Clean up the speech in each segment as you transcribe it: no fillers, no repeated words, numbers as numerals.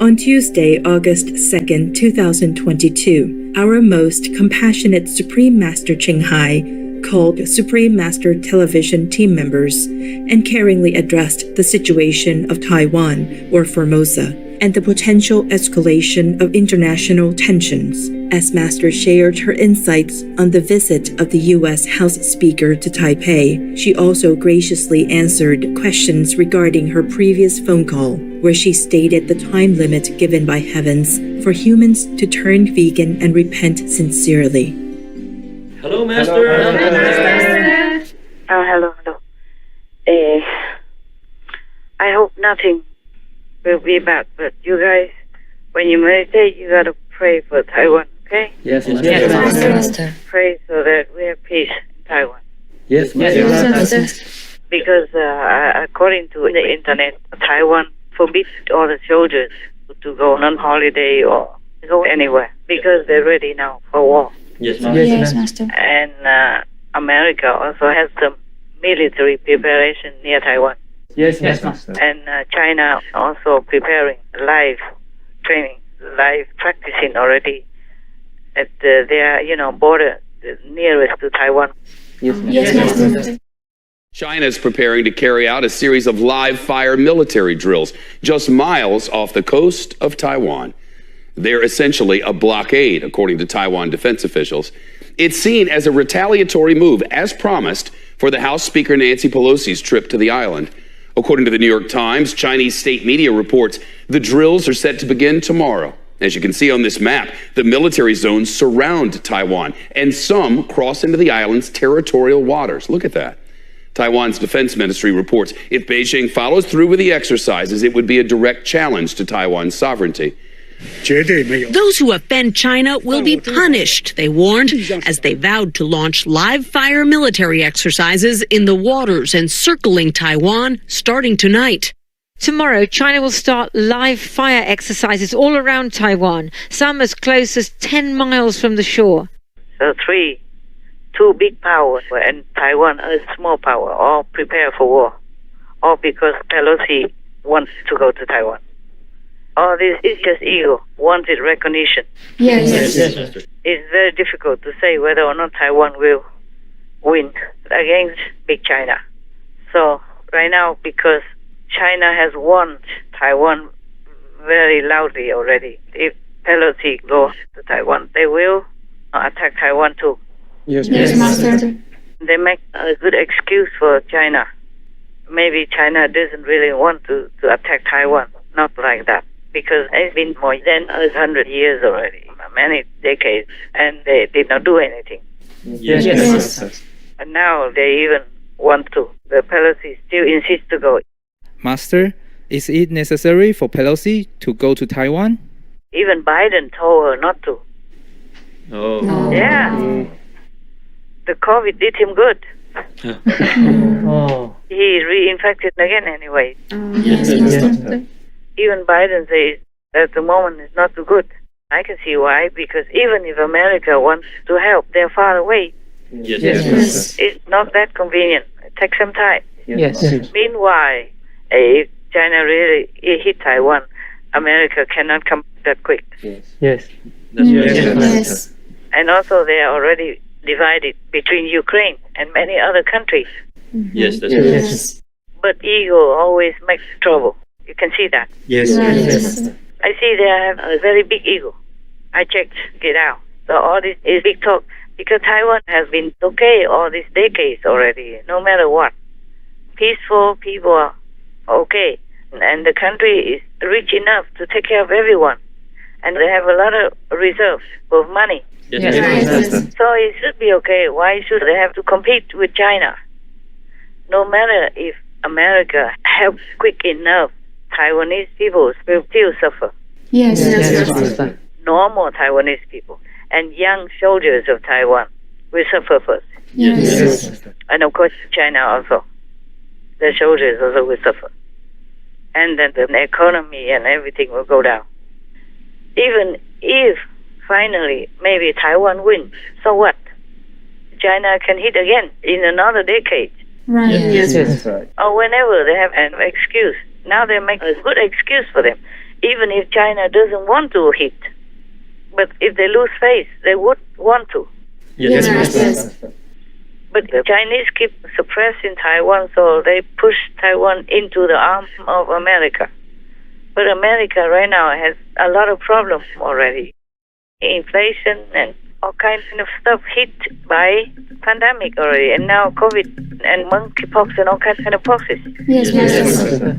On Tuesday, August 2nd, 2022, our most compassionate Supreme Master Ching Hai called Supreme Master Television team members and caringly addressed the situation of Taiwan, or Formosa, and the potential escalation of international tensions. As Master shared her insights on the visit of the U.S. House Speaker to Taipei, she also graciously answered questions regarding her previous phone call, where she stated the time limit given by heavens for humans to turn vegan and repent sincerely. Hello, Master. Hello, Master. Hello. I hope nothing will be bad, but you guys, when you meditate, you gotta pray for Taiwan, okay? Yes, Master. Yes, Master. Pray so that we have peace in Taiwan. Yes, Yes, Master. Master. Because according to the internet, Taiwan forbids all the soldiers to go on holiday or go anywhere because they're ready now for war. Yes, Master. Yes, Master. And America also has some military preparation near Taiwan. Yes, Master. And China also preparing live training, live practicing already at their border nearest to Taiwan. Yes, Master. China is preparing to carry out a series of live-fire military drills just miles off the coast of Taiwan. They're essentially a blockade, according to Taiwan defense officials. It's seen as a retaliatory move, as promised, for the House Speaker Nancy Pelosi's trip to the island. According to the New York Times, Chinese state media reports the drills are set to begin tomorrow. As you can see on this map, the military zones surround Taiwan, and some cross into the island's territorial waters. Look at that. Taiwan's defense ministry reports if Beijing follows through with the exercises, it would be a direct challenge to Taiwan's sovereignty. Those who offend China will be punished, they warned, as they vowed to launch live-fire military exercises in the waters encircling Taiwan starting tonight. Tomorrow, China will start live fire exercises all around Taiwan, some as close as 10 miles from the shore. So two big powers and Taiwan a small power, all prepare for war, all because Pelosi wants to go to Taiwan. All this is just ego, wanted recognition. Yes. Master. It's very difficult to say whether or not Taiwan will win against big China. So right now, because China has won Taiwan very loudly already, if Pelosi goes to Taiwan, they will attack Taiwan too. Yes, Master. They make a good excuse for China. Maybe China doesn't really want to attack Taiwan. Not like that. Because it's been more than 100 years already, many decades, and they did not do anything. Yes, Master. And now they even want to. The Pelosi still insists to go. Master, is it necessary for Pelosi to go to Taiwan? Even Biden told her not to. Oh. Yeah. The COVID did him good. Oh. He reinfected again anyway. Yes, Master. Even Biden says that the moment is not too good. I can see why, because even if America wants to help, they're far away. Yes, Yes. It's not that convenient. It takes some time. Yes. Meanwhile, if China really hit Taiwan, America cannot come that quick. Yes. Yes. And also they are already divided between Ukraine and many other countries. Yes, that's Yes. But ego always makes trouble. You can see that. Yes. I see they have a very big ego. I checked it out. So all this is big talk because Taiwan has been okay all these decades already, no matter what. Peaceful people are okay. And the country is rich enough to take care of everyone. And they have a lot of reserves of money. Yes. So it should be okay. Why should they have to compete with China? No matter if America helps quick enough, Taiwanese people will still suffer. Yes, Master. Normal Taiwanese people and young soldiers of Taiwan will suffer first. Yes. And of course, China also. The soldiers also will suffer. And then the economy and everything will go down. Even if finally maybe Taiwan wins, so what? China can hit again in another decade. Right. Yes. Or whenever they have an excuse. Now they make a good excuse for them, even if China doesn't want to hit. But if they lose face, they would want to. Yes. But the Chinese keep suppressing Taiwan, so they push Taiwan into the arm of America. But America right now has a lot of problems already. Inflation and all kinds of stuff hit by pandemic already, and now COVID and monkeypox and all kinds of poxes. Yes, Master.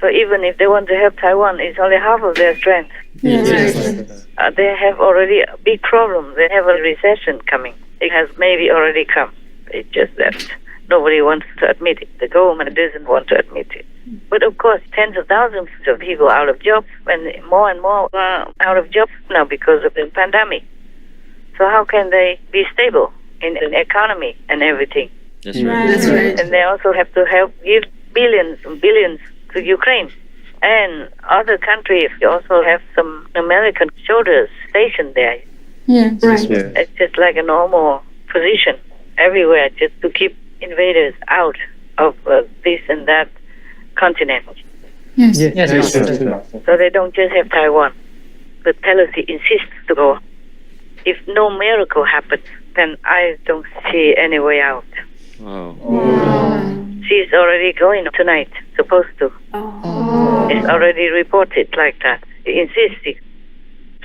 So even if they want to help Taiwan, it's only half of their strength. Yes. They have already a big problem. They have a recession coming. It has maybe already come. It's just that nobody wants to admit it. The government doesn't want to admit it. But of course, tens of thousands of people out of jobs, and more are out of jobs now because of the pandemic. So how can they be stable in the economy and everything? That's right. That's right. And they also have to help give billions and billions to Ukraine. And other countries also have some American soldiers stationed there. Yes. Right. It's just like a normal position everywhere, just to keep invaders out of this and that continent. Yes. So they don't just have Taiwan. But Pelosi insists to go. If no miracle happens, then I don't see any way out. Wow. She's already going tonight, supposed to. It's already reported like that. She insists.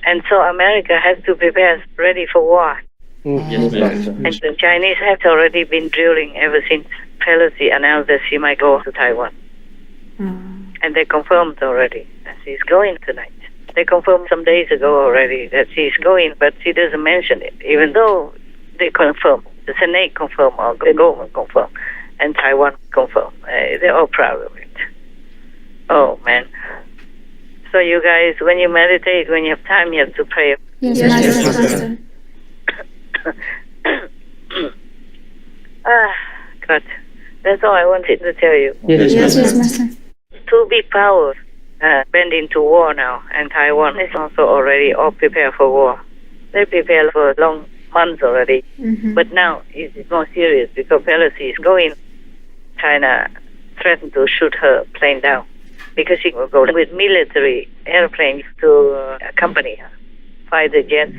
And so America has to prepare ready for war. Yes, ma'am. And the Chinese have already been drilling ever since Pelosi announced that she might go to Taiwan. And they confirmed already that she's going tonight. They confirmed some days ago already that she's going, but she doesn't mention it, even though they confirm. The Senate confirmed, or the government confirmed, and Taiwan confirmed. They're all proud of it. Oh, man. So you guys, when you meditate, when you have time, you have to pray. Yes, Master. God. That's all I wanted to tell you. Yes, Master. Two big powers bending to war now, and Taiwan is also already all prepared for war. They prepared for long months already, but now it's more serious because Pelosi is going. China threatened to shoot her plane down because she will go with military airplanes to accompany her, fighter jets.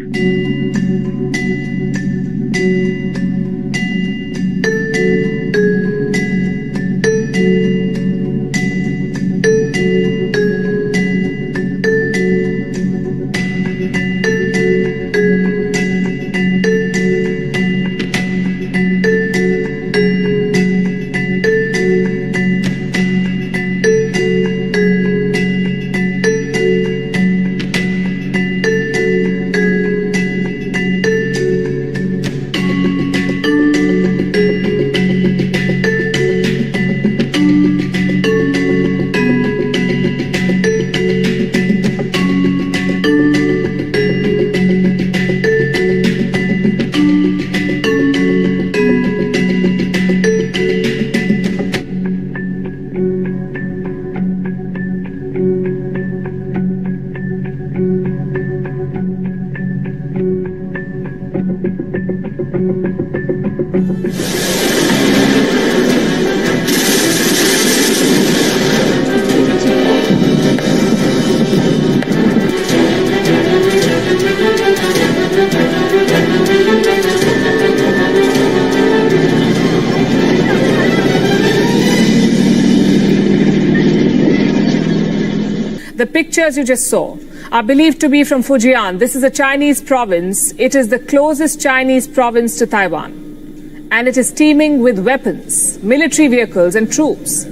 pictures you just saw are believed to be from Fujian. This is a Chinese province. It is the closest Chinese province to Taiwan. And it is teeming with weapons, military vehicles and troops.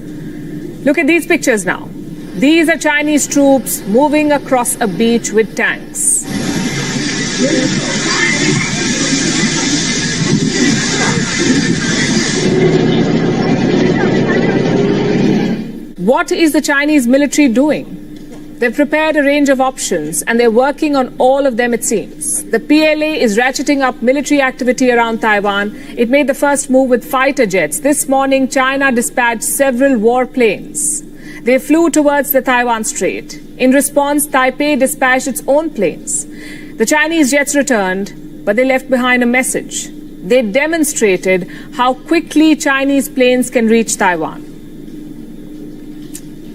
Look at these pictures now. These are Chinese troops moving across a beach with tanks. What is the Chinese military doing? They've prepared a range of options and they're working on all of them, it seems. The PLA is ratcheting up military activity around Taiwan. It made the first move with fighter jets. This morning, China dispatched several warplanes. They flew towards the Taiwan Strait. In response, Taipei dispatched its own planes. The Chinese jets returned, but they left behind a message. They demonstrated how quickly Chinese planes can reach Taiwan.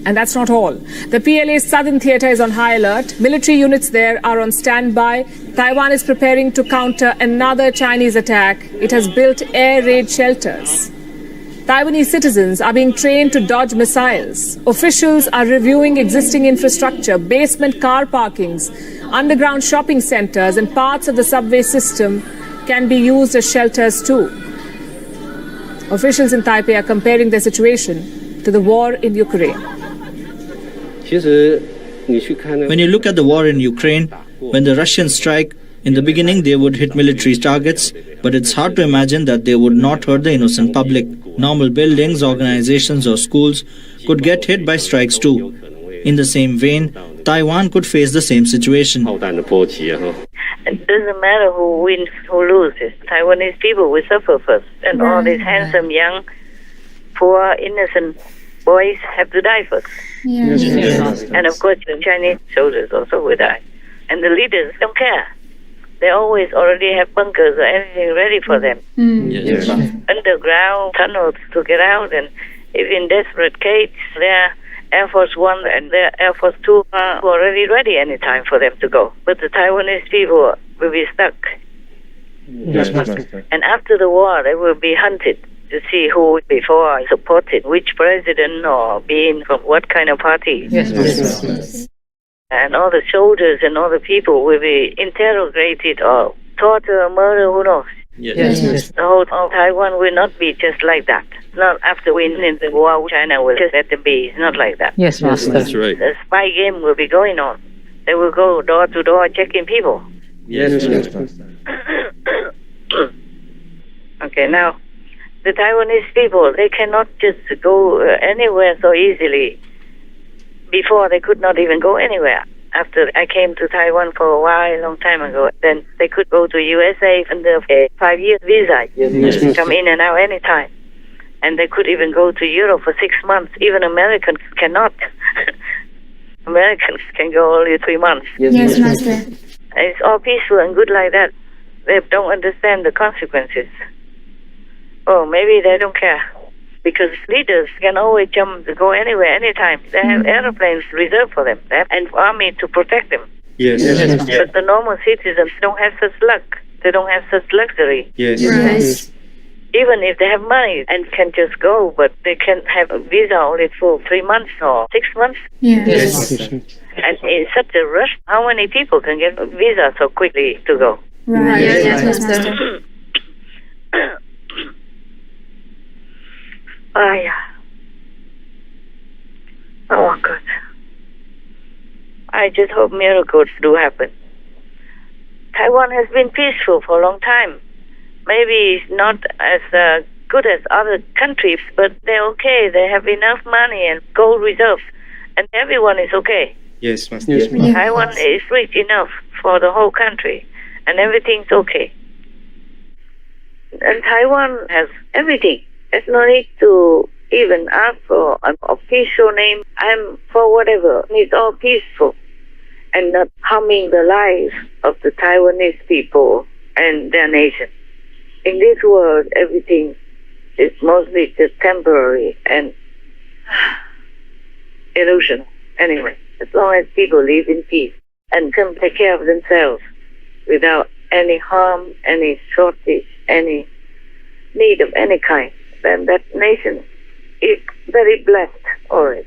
And that's not all. The PLA's southern theater is on high alert. Military units there are on standby. Taiwan is preparing to counter another Chinese attack. It has built air raid shelters. Taiwanese citizens are being trained to dodge missiles. Officials are reviewing existing infrastructure, basement car parkings, underground shopping centers, and parts of the subway system can be used as shelters too. Officials in Taipei are comparing their situation to the war in Ukraine. When you look at the war in Ukraine, when the Russians strike, in the beginning they would hit military targets, but it's hard to imagine that they would not hurt the innocent public. Normal buildings, organizations or schools could get hit by strikes too. In the same vein, Taiwan could face the same situation. It doesn't matter who wins, who loses. Taiwanese people will suffer first. And all these handsome, young, poor, innocent boys have to die first. Yes. And of course, the Chinese soldiers also will die. And the leaders don't care. They always already have bunkers or anything ready for them. Yes. Underground tunnels to get out. And if in desperate case, their Air Force One and their Air Force Two are already ready any time for them to go. But the Taiwanese people will be stuck. Yes, And after the war, they will be hunted to see who before supported which president or being from what kind of party. Yes. And all the soldiers and all the people will be interrogated or tortured or murdered, who knows. Yes. The whole of Taiwan will not be just like that. Not after winning the war, China will just let them be. It's not like that. Yes, Master. That's right. The spy game will be going on. They will go door to door checking people. Yes. Okay, now, the Taiwanese people, they cannot just go anywhere so easily. Before, they could not even go anywhere. After I came to Taiwan for a while, a long time ago, then they could go to USA under a 5-year visa. Yes. Come in and out anytime. And they could even go to Europe for 6 months. Even Americans cannot. Americans can go only 3 months. Yes, Master. It's all peaceful and good like that. They don't understand the consequences. Oh, maybe they don't care. Because leaders can always jump to go anywhere, anytime. They have airplanes reserved for them. They have an army to protect them. Yes. But the normal citizens don't have such luck. They don't have such luxury. Yes. Right. Even if they have money and can just go, but they can have a visa only for 3 months or 6 months. Yes. And in such a rush, how many people can get a visa so quickly to go? Right. Yes, Master. Oh, yeah. Oh, God. I just hope miracles do happen. Taiwan has been peaceful for a long time. Maybe it's not as good as other countries, but they're okay. They have enough money and gold reserves, and everyone is okay. Yes, Master. Yes. Taiwan is rich enough for the whole country, and everything's okay. And Taiwan has everything. There's no need to even ask for an official name. I'm for whatever. It's all peaceful and not harming the lives of the Taiwanese people and their nation. In this world, everything is mostly just temporary and illusion. Anyway, as long as people live in peace and can take care of themselves without any harm, any shortage, any need of any kind, then that nation is very blessed already.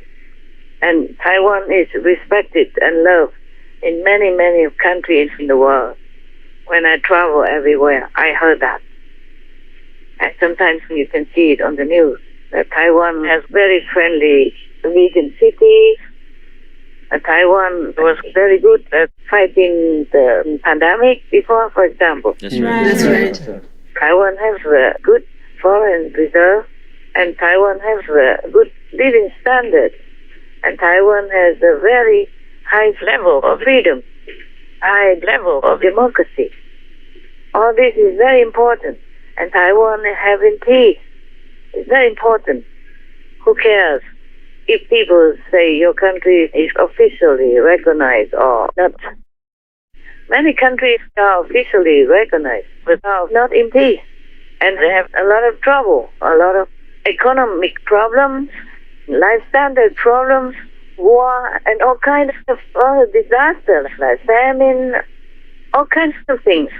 And Taiwan is respected and loved in many, many countries in the world. When I travel everywhere, I heard that. And sometimes you can see it on the news, that Taiwan has very friendly vegan cities. Taiwan was very good at fighting the pandemic before, for example. That's right. Taiwan has a good foreign reserve, and Taiwan has a good living standard. And Taiwan has a very high level of freedom, high level of democracy. All this is very important. And Taiwan having peace is very important. Who cares if people say your country is officially recognized or not? Many countries are officially recognized, but are not in peace. And they have a lot of trouble, a lot of economic problems, life standard problems, war, and all kinds of other disasters like famine, all kinds of things.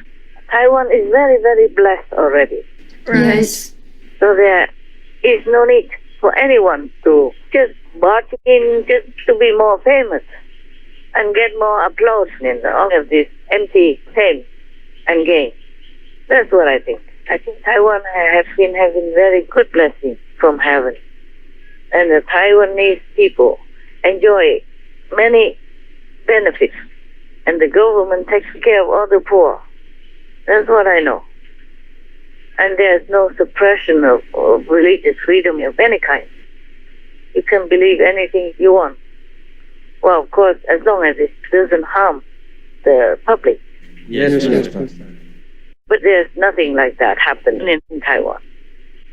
Taiwan is very, very blessed already. Right. So there is no need for anyone to just barge in just to be more famous and get more applause in all of this empty fame and gain. That's what I think. I think Taiwan has been having very good blessings from heaven. And the Taiwanese people enjoy many benefits. And the government takes care of all the poor. That's what I know. And there's no suppression of religious freedom of any kind. You can believe anything you want. Well, of course, as long as it doesn't harm the public. Yes. But there's nothing like that happening in Taiwan.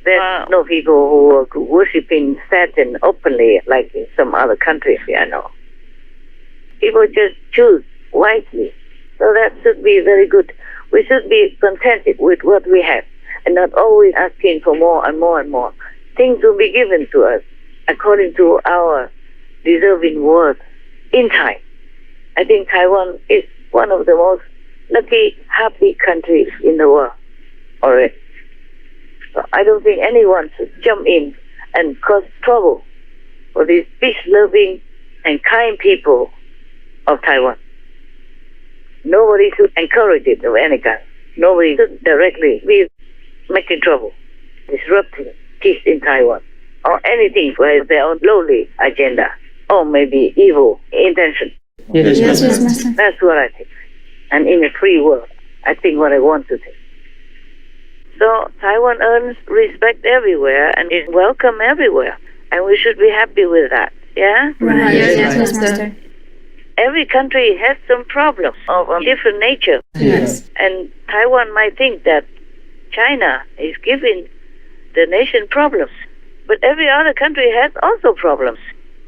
There's no people who are worshipping Satan openly like in some other countries I know. People just choose wisely. So that should be very good. We should be contented with what we have and not always asking for more and more and more. Things will be given to us according to our deserving worth in time. I think Taiwan is one of the most lucky, happy countries in the world already. So I don't think anyone should jump in and cause trouble for these peace-loving and kind people of Taiwan. Nobody should encourage it of any kind. Nobody should directly be making trouble, disrupting peace in Taiwan, or anything for their own lowly agenda, or maybe evil intention. Yes, Master. That's what I think. And in a free world, I think what I want to think. So Taiwan earns respect everywhere and is welcome everywhere. And we should be happy with that. Yeah? Right. Yes, Master. Every country has some problems of a different nature. Yes. And Taiwan might think that China is giving the nation problems. But every other country has also problems.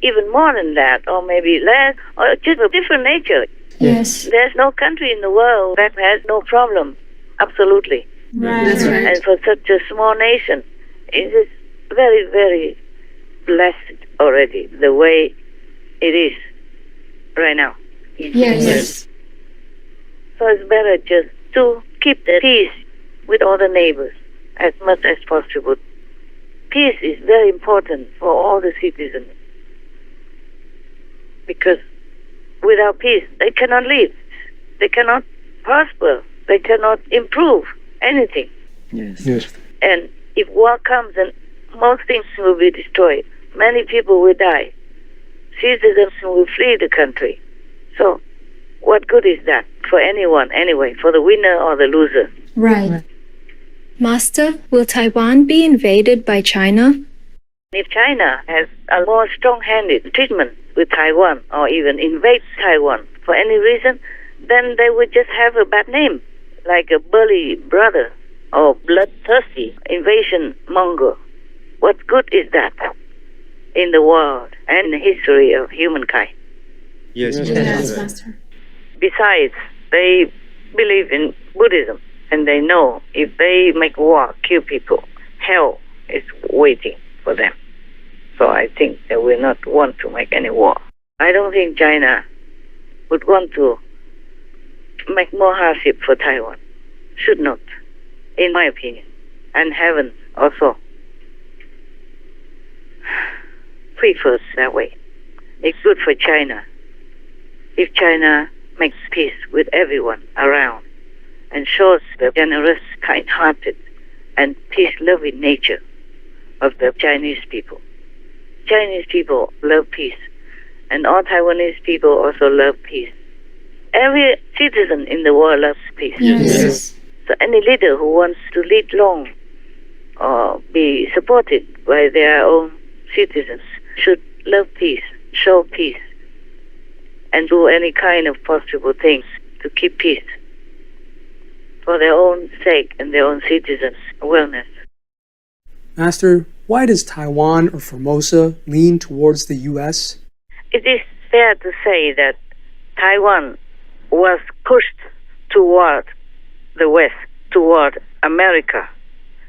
Even more than that, or maybe less, or just a different nature. Yes. There's no country in the world that has no problem. Absolutely. Right. That's right. And for such a small nation, it is very, very blessed already, the way it is right now. Yes. So it's better just to keep the peace with all the neighbors as much as possible. Peace is very important for all the citizens. Because without peace, they cannot live. They cannot prosper. They cannot improve anything. Yes. And if war comes, then most things will be destroyed. Many people will die. Citizens will flee the country. So what good is that for anyone anyway, for the winner or the loser? Right. Master, will Taiwan be invaded by China? If China has a more strong-handed treatment with Taiwan or even invade Taiwan for any reason, then they would just have a bad name, like a bully brother or bloodthirsty invasion monger. What good is that in the world and the history of humankind? Yes, Master. Besides, they believe in Buddhism, and they know if they make war, kill people, hell is waiting for them. So I think they will not want to make any war. I don't think China would want to make more hardship for Taiwan. Should not, in my opinion. And heaven also prefers that way. It's good for China if China makes peace with everyone around and shows the generous, kind-hearted, and peace-loving nature of the Chinese people. Chinese people love peace, and all Taiwanese people also love peace. Every citizen in the world loves peace. Yes. So any leader who wants to lead long or be supported by their own citizens should love peace, show peace, and do any kind of possible things to keep peace for their own sake and their own citizens' wellness. Master, why does Taiwan or Formosa lean towards the U.S.? It is fair to say that Taiwan was pushed toward the West, toward America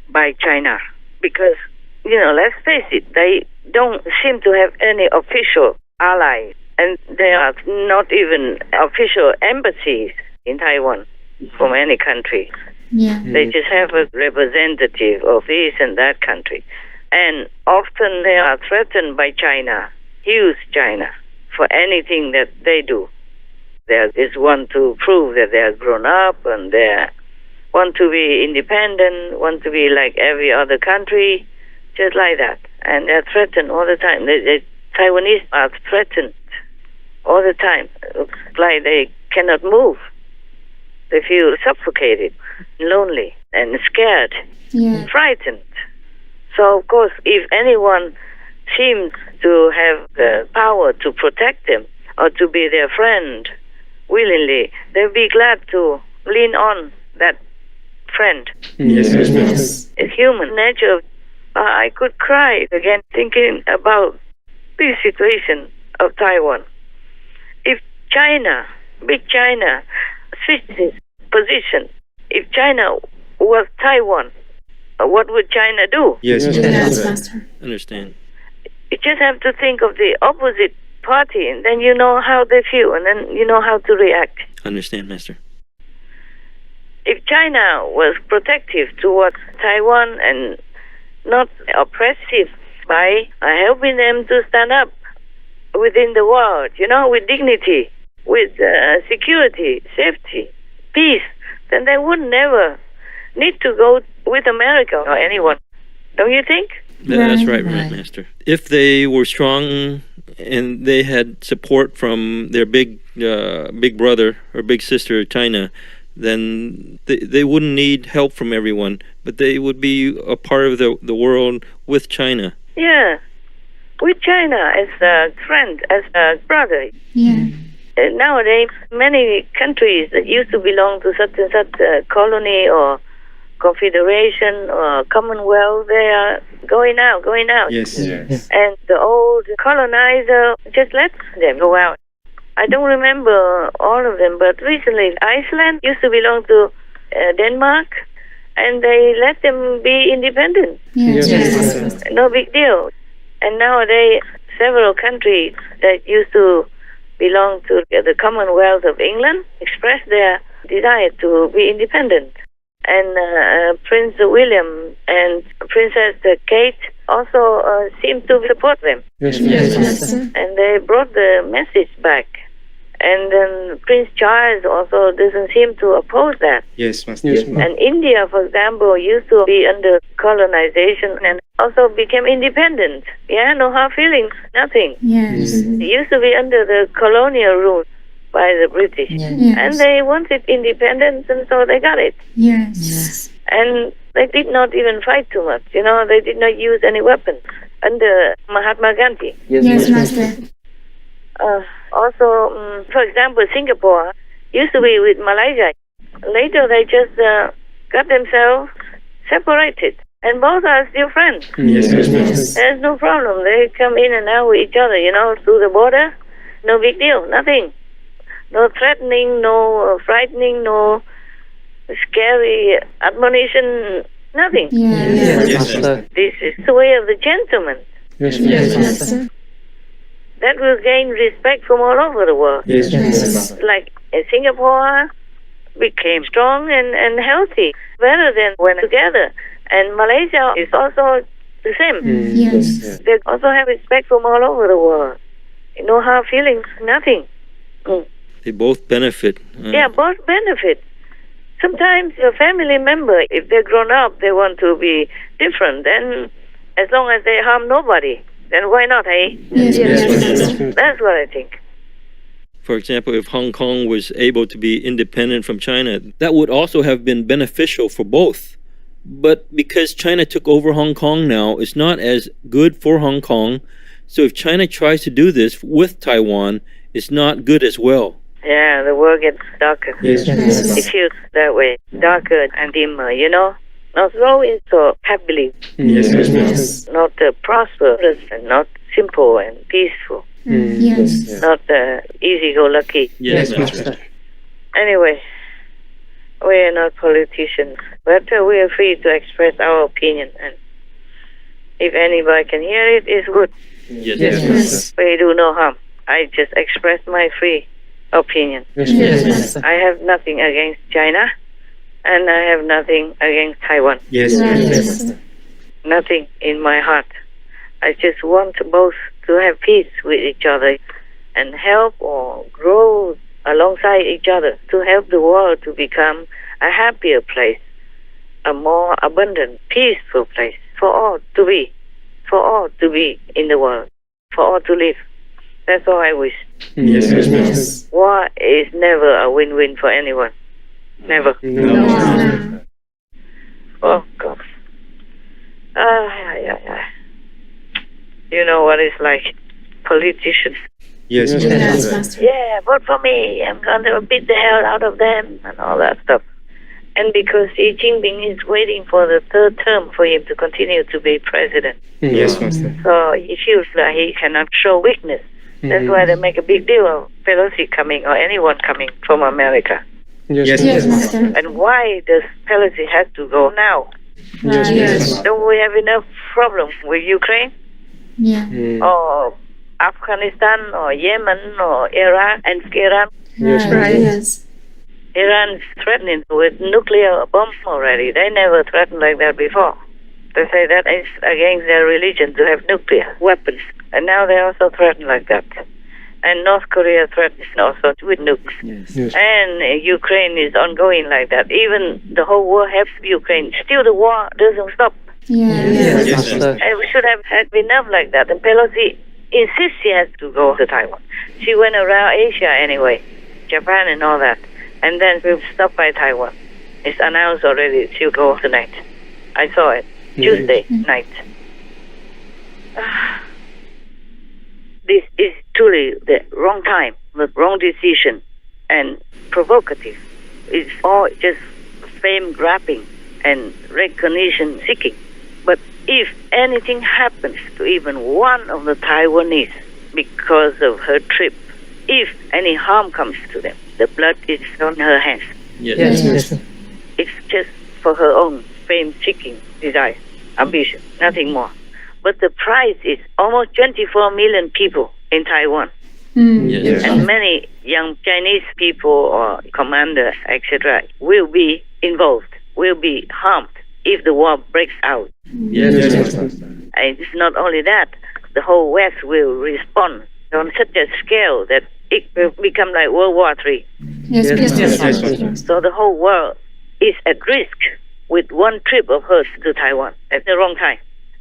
by China. Because, let's face it, they don't seem to have any official ally. And there are not even official embassies in Taiwan from any country. Yeah. They just have a representative of this and that country. And often they are threatened by China, use China for anything that they do. They just want to prove that they are grown up and they want to be independent, want to be like every other country, just like that. And they're threatened all the time. The Taiwanese are threatened all the time. It's like they cannot move. They feel suffocated, lonely, and scared, frightened. So, of course, if anyone seems to have the power to protect them or to be their friend willingly, they'll be glad to lean on that friend. Yes. It's human nature. I could cry again thinking about this situation of Taiwan. If China, big China, switches position, if China was Taiwan, what would China do? Yes, Master. Understand. You just have to think of the opposite party, and then you know how they feel, and then you know how to react. Understand, Master. If China was protective towards Taiwan and not oppressive by helping them to stand up within the world, with dignity, with security, safety, peace, then they would never need to go with America or anyone. Don't you think? That's right, Master. If they were strong and they had support from their big brother or big sister, China, then they wouldn't need help from everyone, but they would be a part of the world with China. Yeah, with China as a friend, as a brother. Yeah. Nowadays, many countries that used to belong to such and such colony or confederation or commonwealth, they are going out. Yes. And the old colonizer just let them go out. I don't remember all of them, but recently Iceland used to belong to Denmark, and they let them be independent. Yes. No big deal. And nowadays, several countries that used to belong to the Commonwealth of England express their desire to be independent. And Prince William and Princess Kate also seem to support them. Yes. And they brought the message back. And then Prince Charles also doesn't seem to oppose that. Yes, Master. And India, for example, used to be under colonization and also became independent. Yeah, no hard feelings, nothing. Yes. It used to be under the colonial rule by the British. Yes. And they wanted independence, and so they got it. Yes. And they did not even fight too much. They did not use any weapons under Mahatma Gandhi. Yes, Master. Also, for example, Singapore used to be with Malaysia. Later, they just got themselves separated. And both are still friends. Yes. There's no problem. They come in and out with each other, through the border. No big deal. Nothing. No threatening, no frightening, no scary admonition. Nothing. Yes. This is the way of the gentleman. Yes. That will gain respect from all over the world. Yes. Like Singapore became strong and healthy, better than when together. And Malaysia is also the same. Yes. They also have respect from all over the world. No hard feelings, nothing. They both benefit. Yeah, both benefit. Sometimes a family member, if they're grown up, they want to be different. Then, as long as they harm nobody, then why not, eh? Yes. That's what I think. For example, if Hong Kong was able to be independent from China, that would also have been beneficial for both. But because China took over Hong Kong now, it's not as good for Hong Kong. So if China tries to do this with Taiwan, it's not good as well. Yeah, the world gets darker. Yes. It feels that way, darker and dimmer, Not always so happily. Yes. Not prosperous and not simple and peaceful. Yes. Not easy-go-lucky. Yes. Anyway, we are not politicians, but we are free to express our opinion. And if anybody can hear it, it's good. Yes. We do no harm. I just express my free opinion. Yes. I have nothing against China, and I have nothing against Taiwan. Yes. Nothing in my heart. I just want both to have peace with each other and help or grow alongside each other to help the world to become a happier place, a more abundant, peaceful place for all to be in the world, for all to live. That's all I wish. Yes. War is never a win-win for anyone. Never. No. Oh, God. You know what it's like. Politicians. Yes. Yeah, vote for me. I'm going to beat the hell out of them and all that stuff. And because Xi Jinping is waiting for the third term for him to continue to be president. Yes, Master. So he feels like he cannot show weakness. That's why they make a big deal of Pelosi coming or anyone coming from America. Yes, Master. And why does Pelosi have to go now? Yes. Don't we have enough problems with Ukraine? Or Afghanistan or Yemen or Iraq and Iran? Yes. Iran's threatening with nuclear bomb already. They never threatened like that before. They say that it's against their religion to have nuclear weapons. And now they also threaten like that. And North Korea threatens also with nukes. Yes. And Ukraine is ongoing like that. Even the whole world helps Ukraine. Still the war doesn't stop. Yes. And we should have had enough like that. And Pelosi insists she has to go to Taiwan. She went around Asia anyway, Japan and all that. And then we'll stop by Taiwan. It's announced already she'll go tonight. I saw it. Tuesday night. This is truly the wrong time, the wrong decision, and provocative. It's all just fame grabbing and recognition seeking. But if anything happens to even one of the Taiwanese because of her trip, if any harm comes to them, the blood is on her hands. Yes. It's just for her own fame-seeking desire, ambition, nothing more. But the price is almost 24 million people in Taiwan. Yes. And many young Chinese people or commanders, etc., will be involved, will be harmed if the war breaks out. Yes. And it's not only that, the whole West will respond on such a scale that it will become like World War III. Yes. So the whole world is at risk with one trip of hers to Taiwan at the wrong time.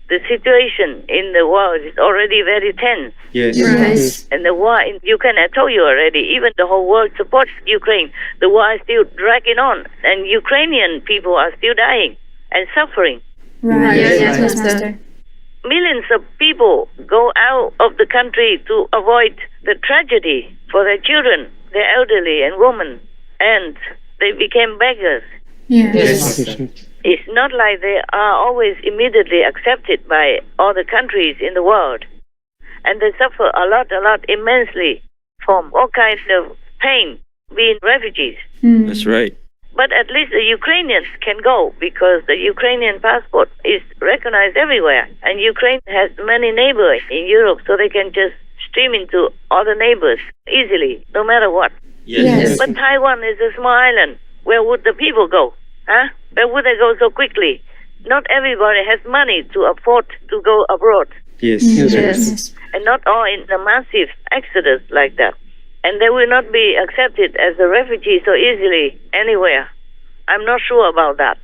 The situation in the world is already very tense. Yes. And the war in Ukraine, I told you already, even the whole world supports Ukraine. The war is still dragging on, and Ukrainian people are still dying and suffering. Yes, Master. Millions of people go out of the country to avoid the tragedy for their children, their elderly and women, and they became beggars. Yes. It's not like they are always immediately accepted by all the countries in the world. And they suffer a lot, immensely from all kinds of pain, being refugees. That's right. But at least the Ukrainians can go because the Ukrainian passport is recognized everywhere. And Ukraine has many neighbors in Europe, so they can just stream into other neighbors easily, no matter what. Yes. But Taiwan is a small island. Where would the people go? Huh? Where would they go so quickly? Not everybody has money to afford to go abroad. Yes. And not all in a massive exodus like that. And they will not be accepted as a refugee so easily anywhere. I'm not sure about that.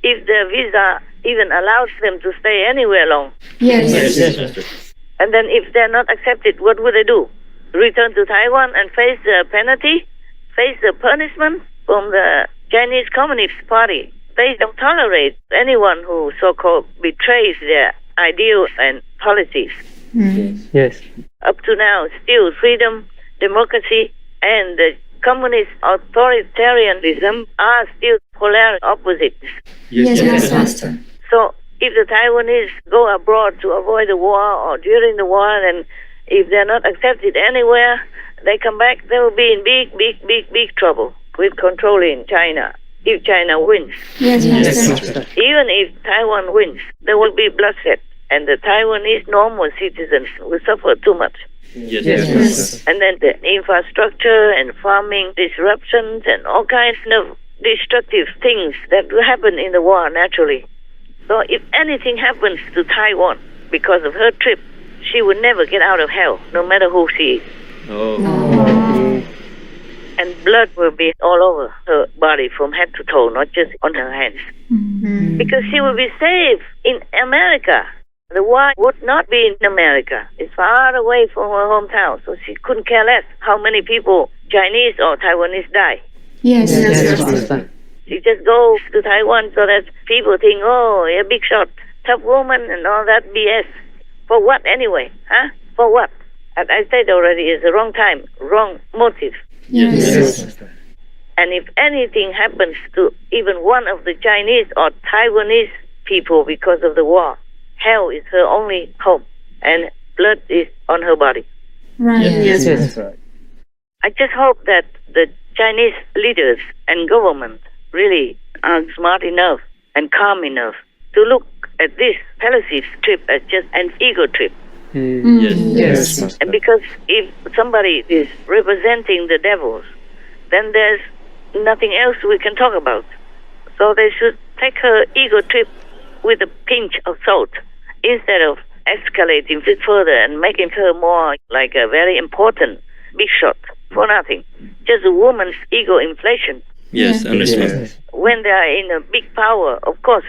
If their visa even allows them to stay anywhere long. Yes. And then if they're not accepted, what would they do? Return to Taiwan and face the penalty? Face the punishment from the Chinese Communist Party? They don't tolerate anyone who so-called betrays their ideals and policies. Yes. Up to now, still freedom, democracy, and the communist authoritarianism are still polar opposites. Yes, Master. So if the Taiwanese go abroad to avoid the war or during the war, and if they're not accepted anywhere, they come back, they will be in big trouble with controlling China. If China wins. Yes, Master. Even if Taiwan wins, there will be bloodshed, and the Taiwanese normal citizens will suffer too much. Yes. And then the infrastructure and farming disruptions and all kinds of destructive things that will happen in the war naturally. So if anything happens to Taiwan because of her trip, she will never get out of hell, no matter who she is. And blood will be all over her body from head to toe, not just on her hands. Because she will be safe in America. The war would not be in America. It's far away from her hometown, so she couldn't care less how many people, Chinese or Taiwanese, die. Yes. She just goes to Taiwan so that people think, oh, you're a big shot, tough woman and all that BS. For what anyway? Huh? For what? As I said already, it's the wrong time, wrong motive. Yes. And if anything happens to even one of the Chinese or Taiwanese people because of the war, hell is her only hope, and blood is on her body. Right. Yes. I just hope that the Chinese leaders and government really are smart enough and calm enough to look at this Pelosi's trip as just an ego trip. Yes. And because if somebody is representing the devils, then there's nothing else we can talk about. So they should take her ego trip with a pinch of salt instead of escalating it further and making her more like a very important big shot for nothing. Just a woman's ego inflation. Yes, understand. When they are in a big power, of course,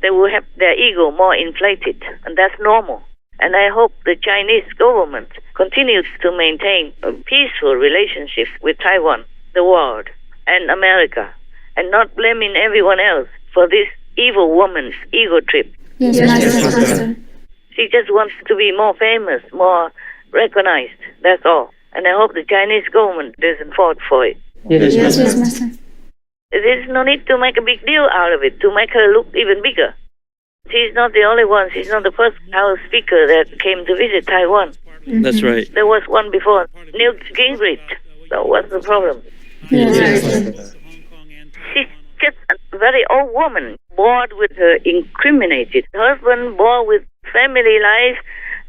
they will have their ego more inflated, and that's normal. And I hope the Chinese government continues to maintain a peaceful relationship with Taiwan, the world, and America, and not blaming everyone else for this evil woman's ego trip. Yes, Master. She just wants to be more famous, more recognized, that's all. And I hope the Chinese government doesn't fall for it. Yes, Master. There's no need to make a big deal out of it, to make her look even bigger. She's not the only one. She's not the first House Speaker that came to visit Taiwan. That's right. There was one before, Newt Gingrich. So what's the problem? Yes. She's just a very old woman, bored with her incriminated husband, bored with family life,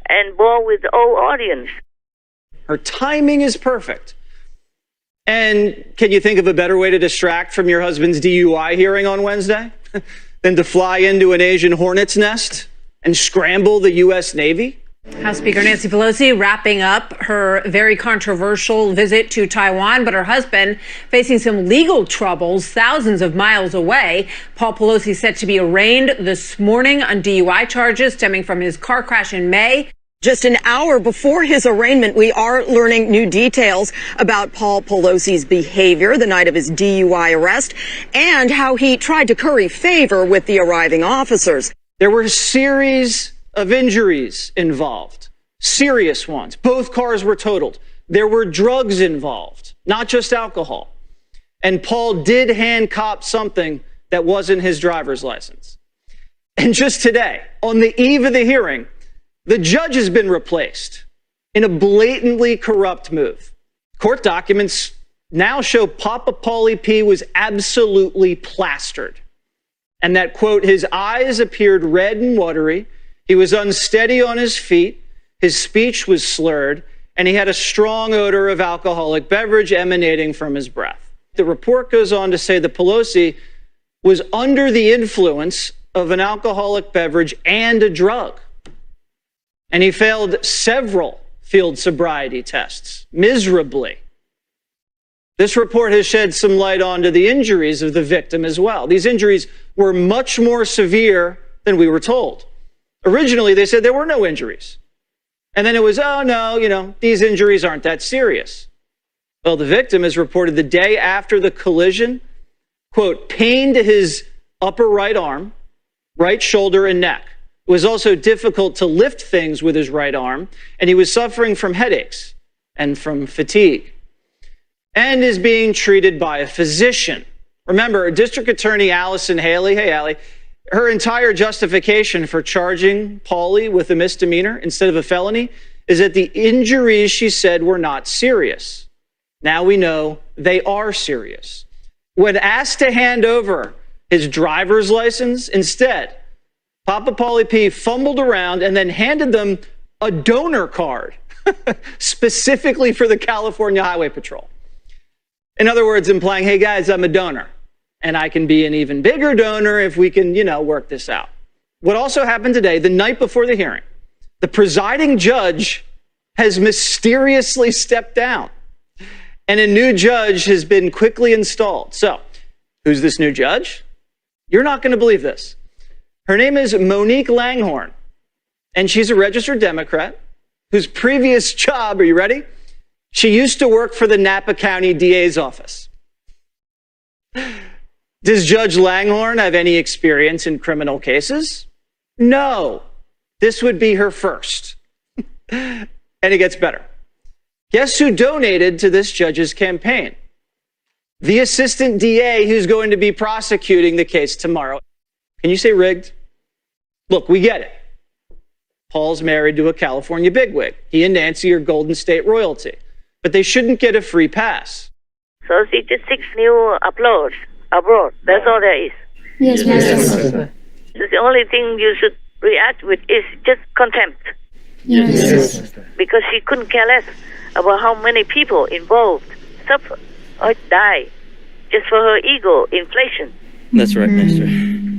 and bored with the old audience. Her timing is perfect. And can you think of a better way to distract from your husband's DUI hearing on Wednesday than to fly into an Asian hornet's nest and scramble the U.S. Navy? House Speaker Nancy Pelosi wrapping up her very controversial visit to Taiwan, but her husband facing some legal troubles thousands of miles away. Paul Pelosi set to be arraigned this morning on DUI charges stemming from his car crash in May. Just an hour before his arraignment, we are learning new details about Paul Pelosi's behavior the night of his DUI arrest and how he tried to curry favor with the arriving officers. There were a series of injuries involved, serious ones. Both cars were totaled. There were drugs involved, not just alcohol. And Paul did hand cop something that wasn't his driver's license. And just today, on the eve of the hearing, the judge has been replaced in a blatantly corrupt move. Court documents now show Papa Paulie P was absolutely plastered. And that, quote, his eyes appeared red and watery, he was unsteady on his feet, his speech was slurred, and he had a strong odor of alcoholic beverage emanating from his breath. The report goes on to say that Pelosi was under the influence of an alcoholic beverage and a drug. And he failed several field sobriety tests miserably. This report has shed some light onto the injuries of the victim as well. These injuries were much more severe than we were told. Originally, they said there were no injuries. And then it was, oh no, these injuries aren't that serious. Well, the victim has reported the day after the collision, quote, pain to his upper right arm, right shoulder, and neck. It was also difficult to lift things with his right arm, and he was suffering from headaches and from fatigue, and is being treated by a physician. Remember, District Attorney Allison Haley, hey Allie, her entire justification for charging Pauly with a misdemeanor instead of a felony is that the injuries, she said, were not serious. Now we know they are serious. When asked to hand over his driver's license, instead, Papa Pauly P fumbled around and then handed them a donor card specifically for the California Highway Patrol. In other words, implying, hey guys, I'm a donor and I can be an even bigger donor if we can, work this out. What also happened today, the night before the hearing, the presiding judge has mysteriously stepped down and a new judge has been quickly installed. So, who's this new judge? You're not going to believe this. Her name is Monique Langhorne, and she's a registered Democrat whose previous job, are you ready? She used to work for the Napa County DA's office. Does Judge Langhorne have any experience in criminal cases? No. This would be her first. And it gets better. Guess who donated to this judge's campaign? The assistant DA who's going to be prosecuting the case tomorrow. Can you say rigged? Look, we get it. Paul's married to a California bigwig. He and Nancy are Golden State royalty. But they shouldn't get a free pass. So 66 new uploads abroad. That's all there is. Yes, Master. The only thing you should react with is just contempt. Yes. Because she couldn't care less about how many people involved suffer or die just for her ego inflation. That's right, Master.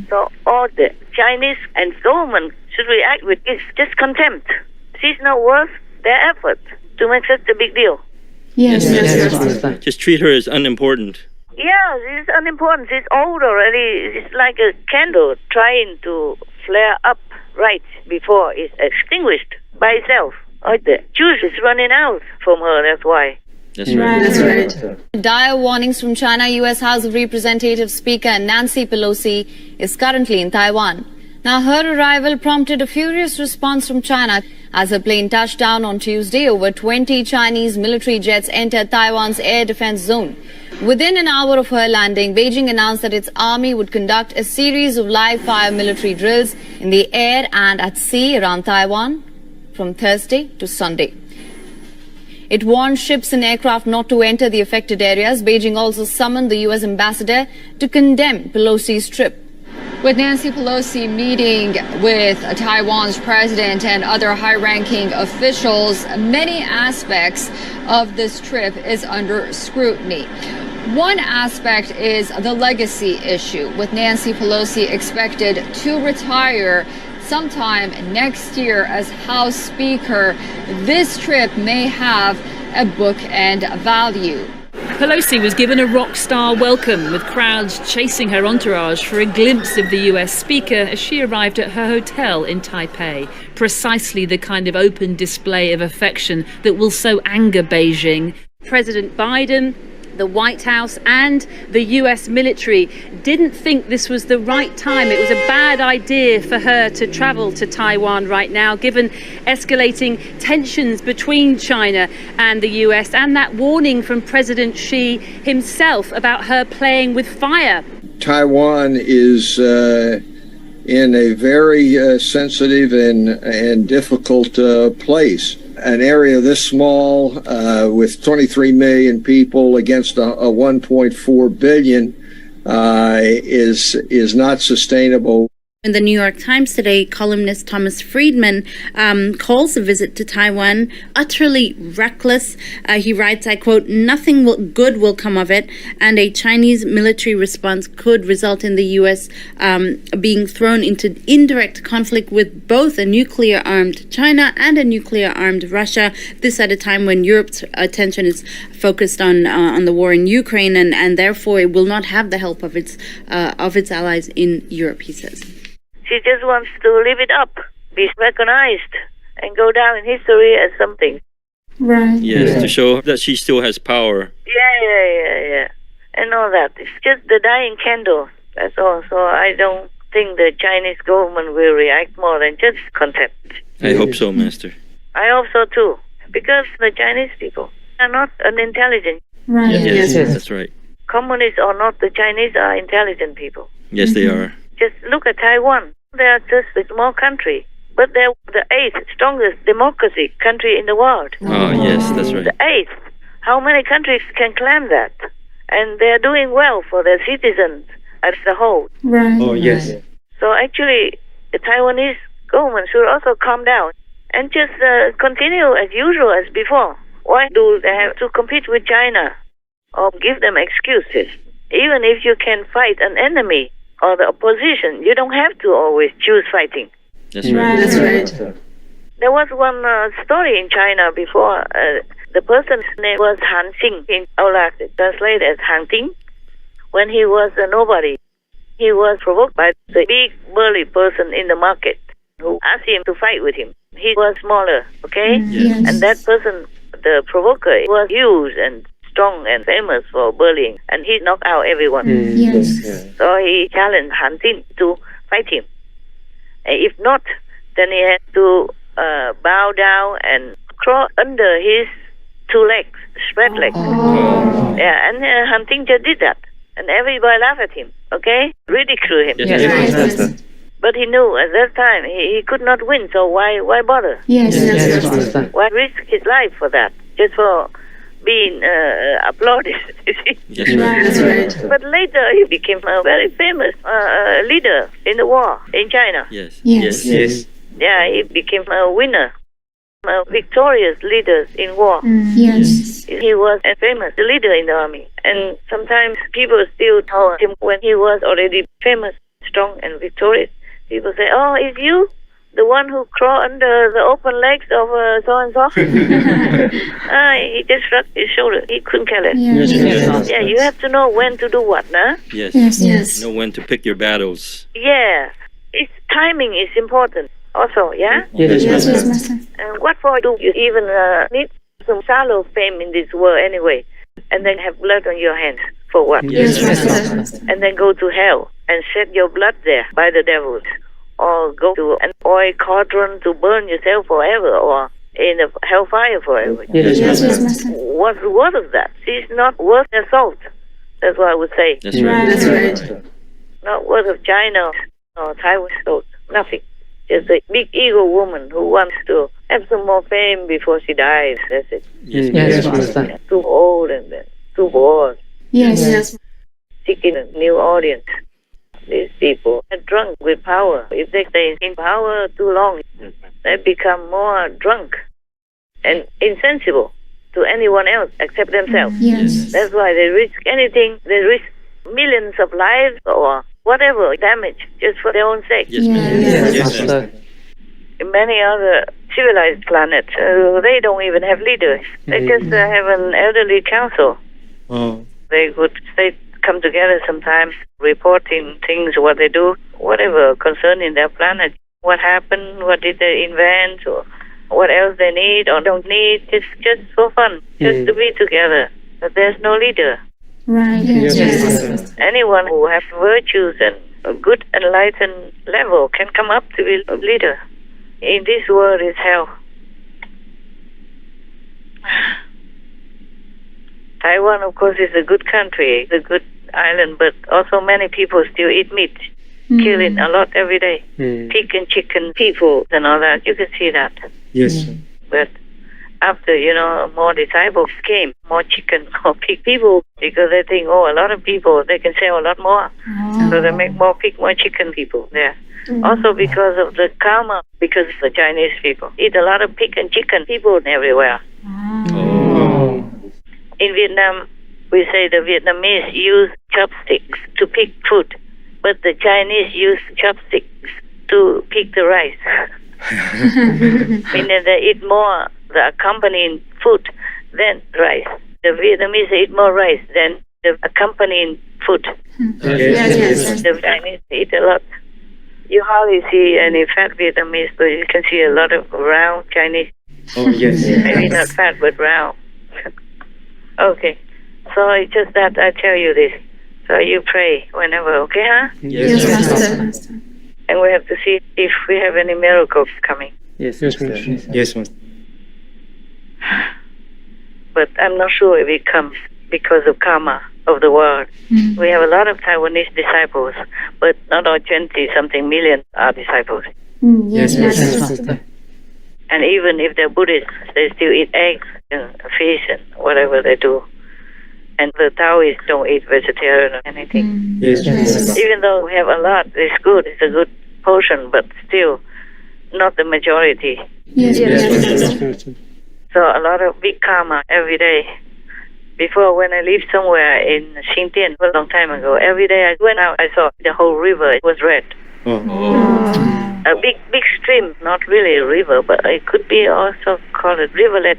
So all the Chinese and government should react with is just contempt. She's not worth their effort to make such a big deal. Yes. Just treat her as unimportant. Yeah, she's unimportant. She's old already. It's like a candle trying to flare up right before it's extinguished by itself. Or the juice is running out from her, that's why. That's right. Dire warnings from China. U.S. House of Representatives Speaker Nancy Pelosi is currently in Taiwan. Now, her arrival prompted a furious response from China as her plane touched down on Tuesday. Over 20 Chinese military jets entered Taiwan's air defense zone. Within an hour of her landing, Beijing announced that its army would conduct a series of live-fire military drills in the air and at sea around Taiwan from Thursday to Sunday. It warned ships and aircraft not to enter the affected areas. Beijing also summoned the U.S. ambassador to condemn Pelosi's trip. With Nancy Pelosi meeting with Taiwan's president and other high-ranking officials, many aspects of this trip is under scrutiny. One aspect is the legacy issue, with Nancy Pelosi expected to retire sometime next year as House Speaker. This trip may have a bookend value. Pelosi was given a rock star welcome, with crowds chasing her entourage for a glimpse of the US Speaker as she arrived at her hotel in Taipei. Precisely the kind of open display of affection that will so anger Beijing. President Biden, the White House and the US military didn't think this was the right time. It was a bad idea for her to travel to Taiwan right now, given escalating tensions between China and the US and that warning from President Xi himself about her playing with fire. Taiwan is in a very sensitive and difficult place. An area this small with 23 million people against a 1.4 billion is not sustainable. In the New York Times today, columnist Thomas Friedman calls a visit to Taiwan utterly reckless. He writes, I quote, nothing good will come of it, and a Chinese military response could result in the U.S. Being thrown into indirect conflict with both a nuclear-armed China and a nuclear-armed Russia, this at a time when Europe's attention is focused on the war in Ukraine, and therefore it will not have the help of its allies in Europe, he says. She just wants to live it up, be recognized, and go down in history as something. Right. Yes, to show that she still has power. Yeah. And all that. It's just the dying candle. That's all. So I don't think the Chinese government will react more than just contempt. I hope so, Master. I hope so too. Because the Chinese people are not unintelligent. Right. Yes, that's right. Communists or not, the Chinese are intelligent people. Yes, they are. Just look at Taiwan. They are just a small country, but they're the 8th strongest democracy country in the world. Oh, yes, that's right. The 8th. How many countries can claim that? And they're doing well for their citizens as a whole. Right. Oh, yes. So actually, the Taiwanese government should also calm down and just continue as usual as before. Why do they have to compete with China or give them excuses? Even if you can fight an enemy or the opposition, you don't have to always choose fighting. That's right. That's right. There was one story in China before. The person's name was Han Xing. In our translated as Han Ting. When he was a nobody, he was provoked by the big burly person in the market who asked him to fight with him. He was smaller, okay? Yes. And that person, the provoker, was huge and strong and famous for bullying, and he knocked out everyone. Yes. So he challenged Han Tin to fight him. And if not, then he had to bow down and crawl under his 2 legs, spread legs. Yeah, and Han Tin just did that, and everybody laughed at him, okay? Ridicule him. Yes. But he knew at that time he could not win, so why bother? Yes. Why risk his life for that? Just for being applauded, you see? That's right. But later he became a very famous leader in the war in China. Yes. Yeah, he became a winner, a victorious leader in war. Yes. He was a famous leader in the army. And sometimes people still told him when he was already famous, strong and victorious, people say, oh, it's you? The one who crawled under the open legs of so-and-so? He just shrugged his shoulder. He couldn't care less. Yeah, you have to know when to do what, nah? Yes. Know when to pick your battles. Yeah. Timing is important also, yeah? Yes, Master. And what for do you even need some shallow fame in this world anyway? And then have blood on your hands? For what? Yes, Master. And then go to hell and shed your blood there by the devils. Or go to an oil cauldron to burn yourself forever, or in a hellfire forever. Yes, Master. What's the worth of that? It's not worth the salt. That's what I would say. That's right. That's right. Not worth of China or Taiwan salt. Nothing. Just a big ego woman who wants to have some more fame before she dies. That's it. Yes, Master. Too old and then too bored. Yes. Seeking a new audience. These people are drunk with power. If they stay in power too long, they become more drunk and insensible to anyone else except themselves. Yes. That's why they risk anything. They risk millions of lives or whatever damage just for their own sake. Yes. In many other civilized planets, they don't even have leaders. They just have an elderly council. They could come together sometimes, reporting things, what they do, whatever concerning their planet, what happened, what did they invent, or what else they need or don't need. It's just for fun, just to be together. But there's no leader. Right. Yes. Anyone who has virtues and a good enlightened level can come up to be a leader. In this world is hell. Taiwan, of course, is a good country, it's a good island, but also many people still eat meat, killing a lot every day. Pig and chicken people and all that, you can see that. Yes. But after, more disciples came, more chicken, more pig people, because they think, a lot of people, they can sell a lot more. So they make more pig, more chicken people there. Also because of the karma, because the Chinese people eat a lot of pig and chicken people everywhere. In Vietnam, we say the Vietnamese use chopsticks to pick food, but the Chinese use chopsticks to pick the rice. Meaning they eat more the accompanying food than rice. The Vietnamese eat more rice than the accompanying food. Yes. The Chinese eat a lot. You hardly see any fat Vietnamese, but you can see a lot of round Chinese. Oh, yes. Maybe not fat, but round. Okay. So it's just that I tell you this. So you pray whenever, okay, huh? Yes, Master. And we have to see if we have any miracles coming. Yes, Master. Yes, Master. But I'm not sure if it comes because of karma of the world. We have a lot of Taiwanese disciples, but not all 20-something million are disciples. Yes, Master. And even if they're Buddhists, they still eat eggs and fish and whatever they do. And the Taoists don't eat vegetarian or anything. Yes. Even though we have a lot, it's good, it's a good portion, but still not the majority. Yes. So a lot of big karma every day. Before, when I lived somewhere in Xinjiang a long time ago, every day I went out, I saw the whole river was red. A big stream, not really a river, but it could be also called a rivulet.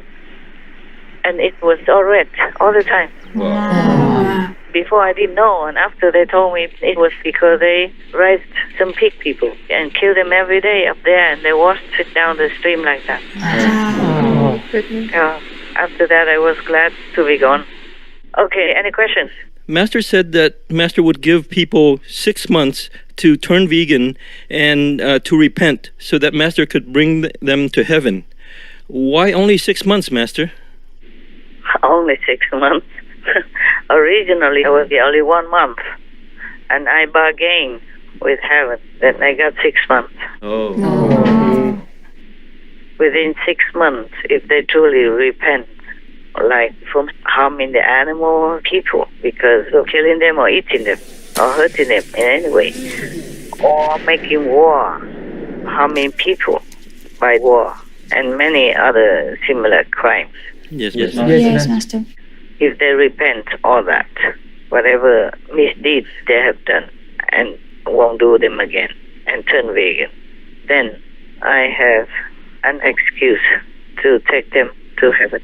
And it was all red all the time. Before I didn't know, and after they told me it was because they raised some pig people and killed them every day up there, and they washed it down the stream like that. After that, I was glad to be gone. Okay, any questions? Master said that Master would give people 6 months to turn vegan and to repent so that Master could bring them to heaven. Why only 6 months, Master? Only 6 months. Originally, it was only 1 month. And I bargained with heaven. Then I got 6 months. Within 6 months, if they truly repent, like from harming the animal or people because of killing them or eating them or hurting them in any way, or making war, harming people by war, and many other similar crimes. Yes, Master. If they repent all that, whatever misdeeds they have done, and won't do them again, and turn vegan, then I have an excuse to take them to heaven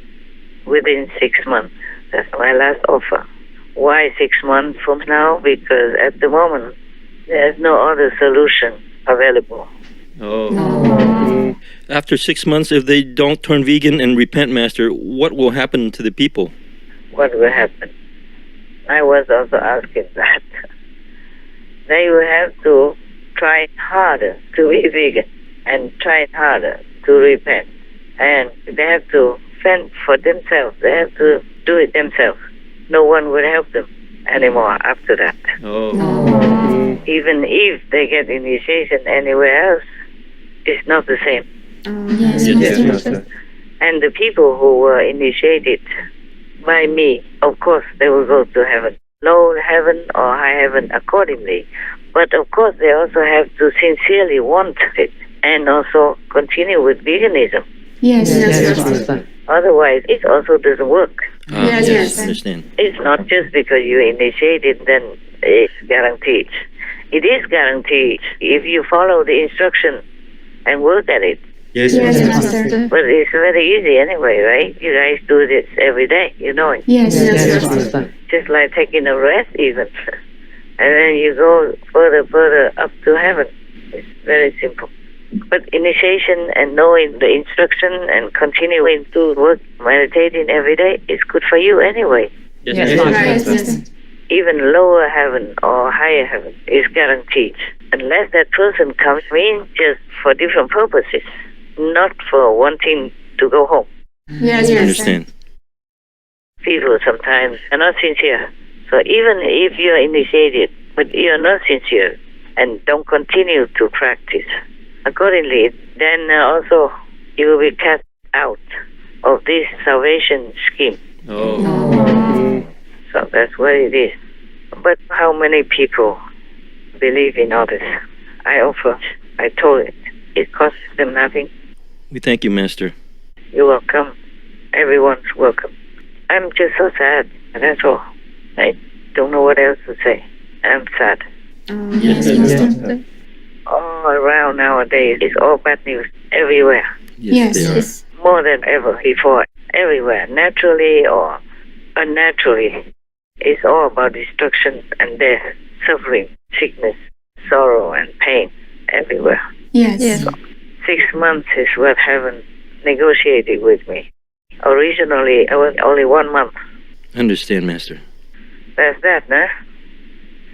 within 6 months. That's my last offer. Why 6 months from now? Because at the moment, there's no other solution available. After 6 months, if they don't turn vegan and repent, Master, what will happen to the people? What will happen? I was also asking that. They will have to try harder to be vegan and try harder to repent. And they have to fend for themselves. They have to do it themselves. No one will help them anymore after that. Even if they get initiation anywhere else, it's not the same. And the people who were initiated by me, of course, they will go to heaven. Low heaven or high heaven accordingly. But of course, they also have to sincerely want it and also continue with veganism. Otherwise, it also doesn't work. Understand. It's not just because you initiate it, then it's guaranteed. It is guaranteed if you follow the instruction and work at it. Master. But it's very easy anyway, right? You guys do this every day, you know it. Master. Just like taking a rest even. And then you go further up to heaven. It's very simple. But initiation and knowing the instruction and continuing to work, meditating every day is good for you anyway. Even lower heaven or higher heaven is guaranteed. Unless that person comes in just for different purposes, not for wanting to go home. Understand. People sometimes are not sincere. So even if you are initiated, but you are not sincere and don't continue to practice accordingly, then also you will be cast out of this salvation scheme. So that's what it is. But how many people believe in all this? I offered. I told it. It costs them nothing. We thank you, Master. You're welcome. Everyone's welcome. I'm just so sad. That's all. I don't know what else to say. I'm sad. Yes, Master. All around nowadays, it's all bad news everywhere. Yes. More than ever before. Everywhere. Naturally or unnaturally. It's all about destruction and death, suffering, sickness, sorrow, and pain everywhere. Yes. So, 6 months is what heaven negotiated with me. Originally, it was only 1 month. Understand, Master. That's that, nah?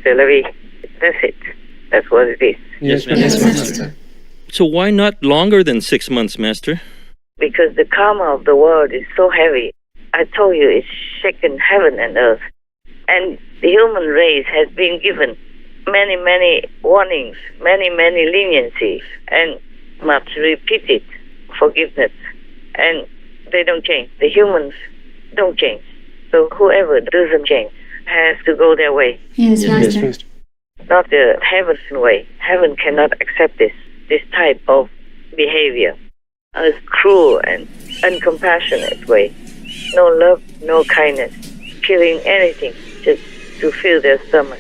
C'est la vie. That's it. That's what it is. Yes, Master. So why not longer than 6 months, Master? Because the karma of the world is so heavy. I told you it's shaken heaven and earth. And the human race has been given many, many warnings, many, many leniencies, and much repeated forgiveness. And they don't change. The humans don't change. So whoever doesn't change has to go their way. Yes, Master. Not the heaven's way. Heaven cannot accept this type of behavior. A cruel and uncompassionate way. No love, no kindness. Killing anything just to fill their stomach.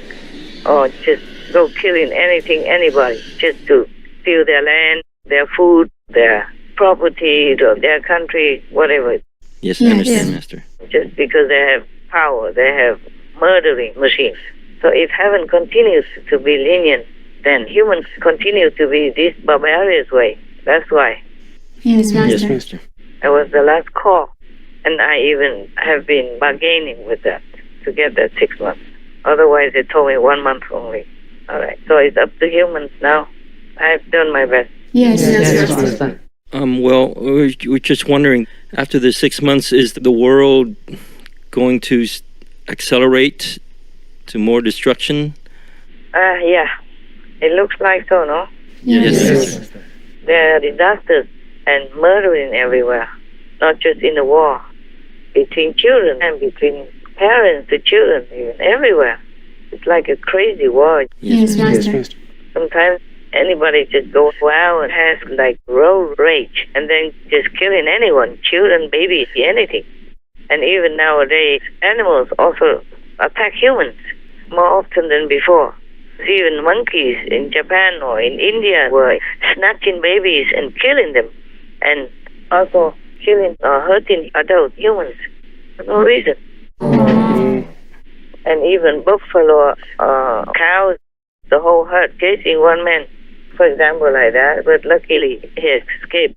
Or just go killing anything, anybody, just to steal their land, their food, their property, or their country, whatever. Yes, I understand, Master. Just because they have power, they have murdering machines. So if heaven continues to be lenient, then humans continue to be this barbarous way. That's why. Yes, Master. That was the last call. And I even have been bargaining with that to get that 6 months. Otherwise, they told me 1 month only. All right. So it's up to humans now. I've done my best. Yes, Master. Well, we're just wondering, after the 6 months, is the world going to accelerate to more destruction? Yeah. It looks like so, no? Yes. There are disasters and murdering everywhere, not just in the war, between children and between parents to children, even everywhere. It's like a crazy war. Yes, Master. Sometimes anybody just goes wild and has like road rage and then just killing anyone, children, babies, anything. And even nowadays, animals also attack humans more often than before. Even monkeys in Japan or in India were snatching babies and killing them, and also killing or hurting adult humans for no reason. And even buffalo, cows, the whole herd chasing one man, for example, like that. But luckily he escaped.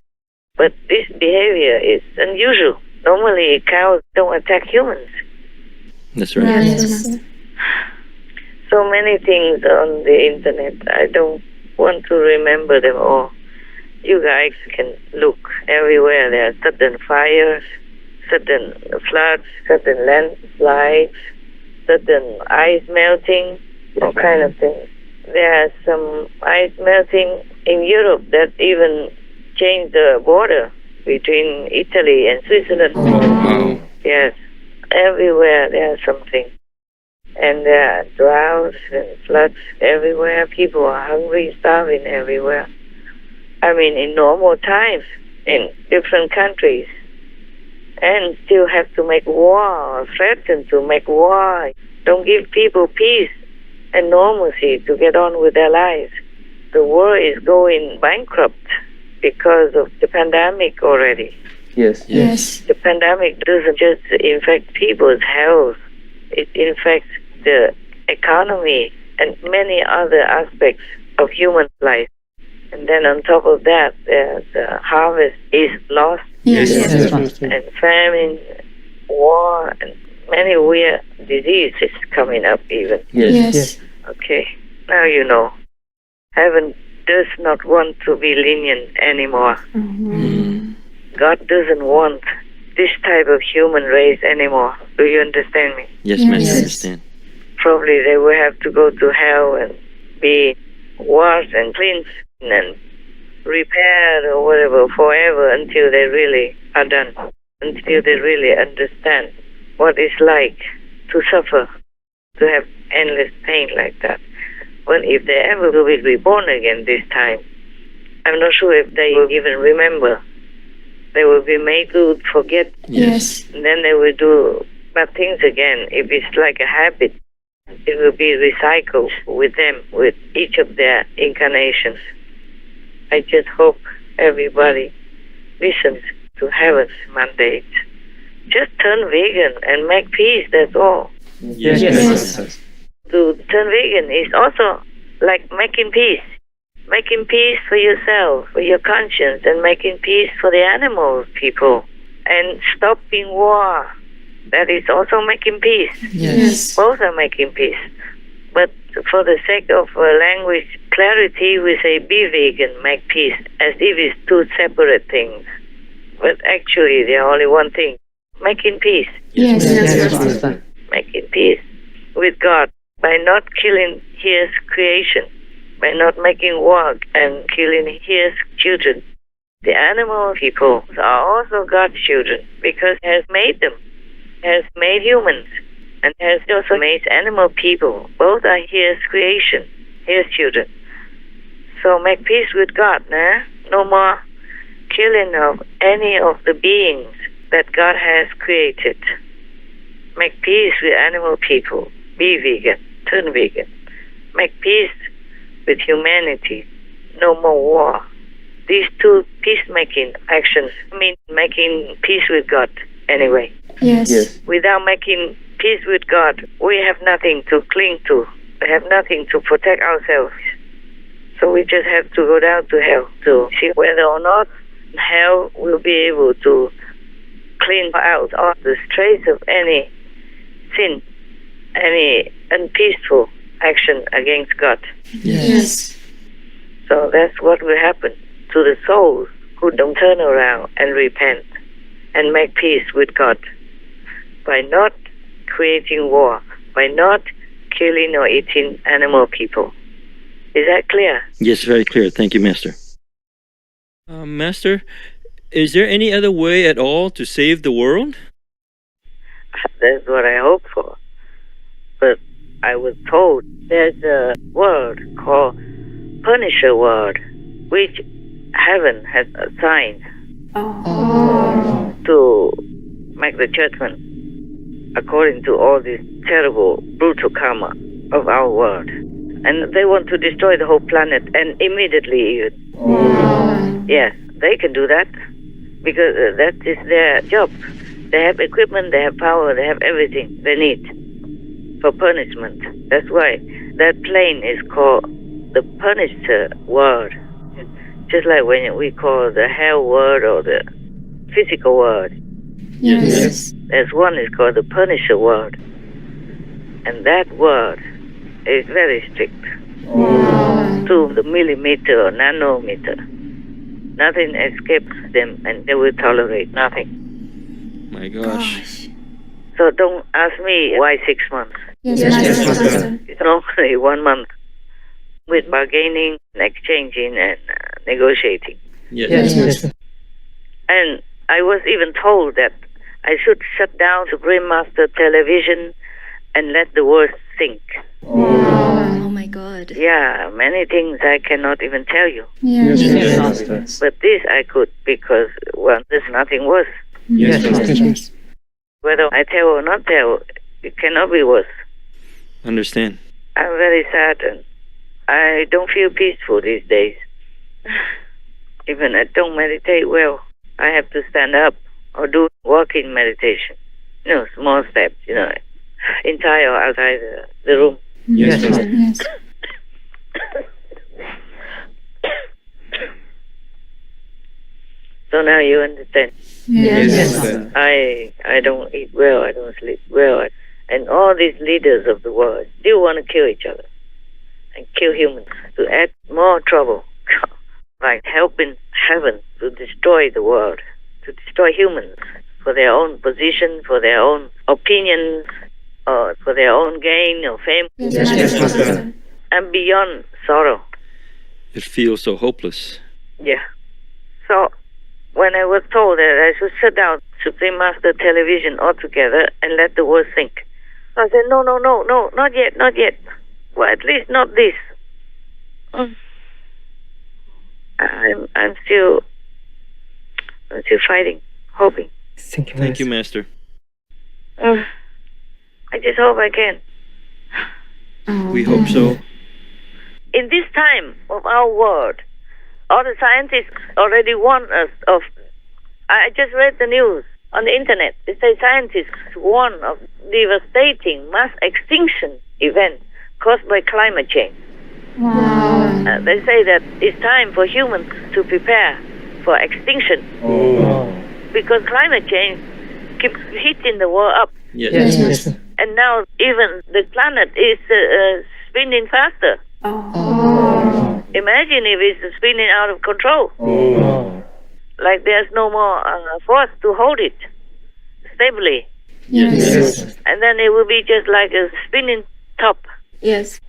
But this behavior is unusual. Normally cows don't attack humans. That's right. Yes. So many things on the internet. I don't want to remember them all. You guys can look everywhere. There are sudden fires, sudden floods, sudden landslides, sudden ice melting, all kind of things. There are some ice melting in Europe that even changed the border between Italy and Switzerland. Wow. Yes, everywhere there is something. And there are droughts and floods everywhere. People are hungry, starving everywhere. I mean, in normal times, in different countries. And still have to make war or threaten to make war. Don't give people peace and normalcy to get on with their lives. The world is going bankrupt because of the pandemic already. Yes. The pandemic doesn't just infect people's health. It infects the economy and many other aspects of human life. And then on top of that, the harvest is lost. Yes. And famine, war, and many weird diseases coming up even. Yes. Okay, now you know. Heaven does not want to be lenient anymore. God doesn't want this type of human race anymore. Do you understand me? Yes, Master, I understand. Probably they will have to go to hell and be washed and cleansed and repaired or whatever forever until they really are done. until they really understand what it's like to suffer, to have endless pain like that. Well, if they ever will be reborn again this time, I'm not sure if they will even remember. They will be made to forget. Yes. And then they will do bad things again. If it's like a habit, it will be recycled with them, with each of their incarnations. I just hope everybody listens to heaven's mandate. Just turn vegan and make peace, that's all. Yes. To turn vegan is also like making peace. Making peace for yourself, for your conscience, and making peace for the animals, people. And stopping war. That is also making peace. Yes. Both are making peace. But for the sake of language clarity, we say be vegan, make peace, as if it's two separate things. But actually, they're only one thing. Making peace. Yes. Making peace with God by not killing His creation, by not making war and killing His children. The animal people are also God's children because He has made them, has made humans, and has also made animal people. Both are His creation, His children. So make peace with God, nah? No more killing of any of the beings that God has created. Make peace with animal people. Be vegan. Turn vegan. Make peace with humanity. No more war. These two peacemaking actions mean making peace with God anyway. Yes. Without making peace with God, we have nothing to cling to. We have nothing to protect ourselves. So we just have to go down to hell to see whether or not hell will be able to clean out all the trace of any sin, any unpeaceful action against God. Yes. So that's what will happen to the souls who don't turn around and repent and make peace with God by not creating war, by not killing or eating animal people. Is that clear? Yes, very clear. Thank you, Master. Master, is there any other way at all to save the world? That's what I hope for. But I was told there's a word called Punisher word, which heaven has assigned to make the judgment according to all this terrible, brutal karma of our world. And they want to destroy the whole planet, and immediately. Yes, they can do that because that is their job. They have equipment, they have power, they have everything they need for punishment. That's why that plane is called the Punisher world. Just like when we call the hell word or the physical word. Yes. There's one is called the Punisher word. And that word is very strict. To the millimeter or nanometer. Nothing escapes them and they will tolerate nothing. My gosh. So don't ask me why 6 months. Yes. It's normally 1 month with bargaining, exchanging, and negotiating. Yes. And I was even told that I should shut down Supreme Master Television and let the world sink. Oh my God. Yeah, many things I cannot even tell you. Yes. But this I could because, well, there's nothing worse. Yes. Whether I tell or not tell, it cannot be worse. Understand. I'm very sad and I don't feel peaceful these days. Even I don't meditate well. I have to stand up or do walking meditation. Small steps, inside or outside the room. Yes. So now you understand. Yes. I don't eat well, I don't sleep well. And all these leaders of the world still want to kill each other and kill humans to add more trouble. Like helping heaven to destroy the world, to destroy humans for their own position, for their own opinions, or for their own gain or fame. Yes. And beyond sorrow. It feels so hopeless. Yeah. So when I was told that I should shut down Supreme Master Television altogether and let the world think. I said, no, not yet. Well, at least not this. I'm still fighting, hoping. Thank you, Master. I just hope I can. We hope so. In this time of our world, all the scientists already warn us of. I just read the news on the internet. They say scientists warn of devastating mass extinction event caused by climate change. Wow. They say that it's time for humans to prepare for extinction. Because climate change keeps heating the world up. Yes. And now even the planet is spinning faster. Imagine if it's spinning out of control. Like there's no more force to hold it stably. Yes. And then it will be just like a spinning top. Yes.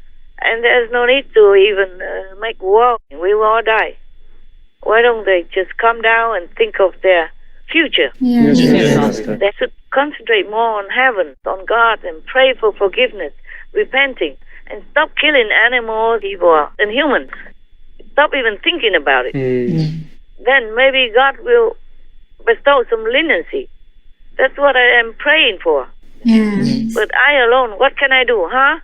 And there's no need to even make war. We will all die. Why don't they just come down and think of their future? Yes. They should concentrate more on heaven, on God, and pray for forgiveness, repenting, and stop killing animals, people, and humans. Stop even thinking about it. Then maybe God will bestow some leniency. That's what I am praying for. Yes. But I alone, what can I do, huh?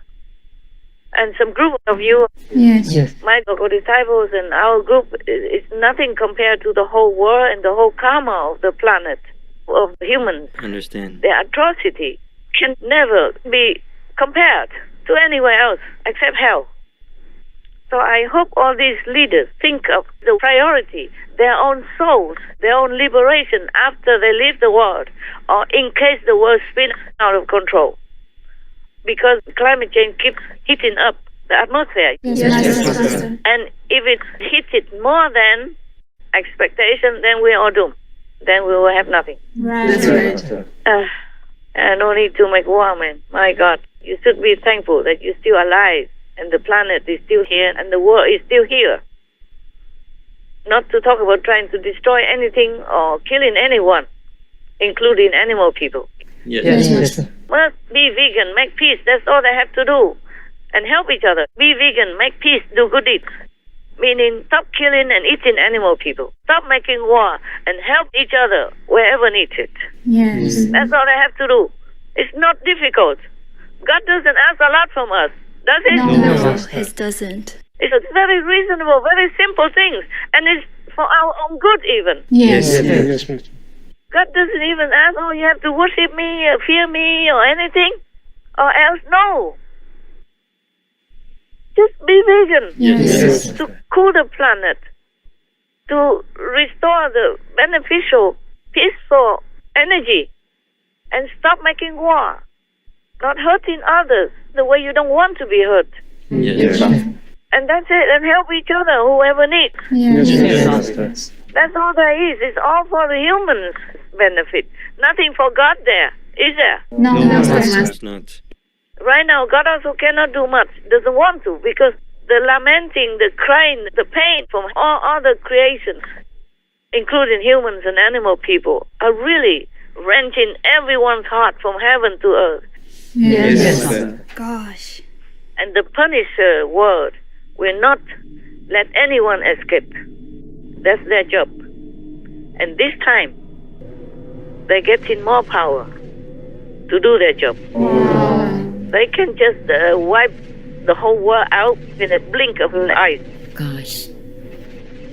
And some group of you, my local disciples and our group, is nothing compared to the whole world and the whole karma of the planet, of humans. Understand. The atrocity can never be compared to anywhere else except hell. So I hope all these leaders think of the priority, their own souls, their own liberation after they leave the world, or in case the world spins out of control. Because climate change keeps heating up the atmosphere. And if it hits it more than expectation, then we are all doomed. Then we will have nothing. No need to make war, man. My God. You should be thankful that you're still alive and the planet is still here and the world is still here. Not to talk about trying to destroy anything or killing anyone, including animal people. Yes. Must be vegan, make peace. That's all they have to do. And help each other. Be vegan, make peace, do good deeds. Meaning, stop killing and eating animal people. Stop making war and help each other wherever needed. Yes. That's all they have to do. It's not difficult. God doesn't ask a lot from us, does it? No, it doesn't. It's a very reasonable, very simple things. And it's for our own good even. Yes. God doesn't even ask, oh, you have to worship me, or fear me, or anything. Or else, no. Just be vegan. Yes. To cool the planet. To restore the beneficial, peaceful energy. And stop making war. Not hurting others the way you don't want to be hurt. Yes. And that's it. And help each other, whoever needs. Yes. That's all there is. It's all for the humans' benefit. Nothing for God there, is there? No, it's not. Right now, God also cannot do much. Doesn't want to, because the lamenting, the crying, the pain from all other creations, including humans and animal people, are really wrenching everyone's heart from heaven to earth. Yes. Gosh. And the Punisher world will not let anyone escape. That's their job. And this time, they're getting more power to do their job. They can just wipe the whole world out in a blink of an eye. Gosh.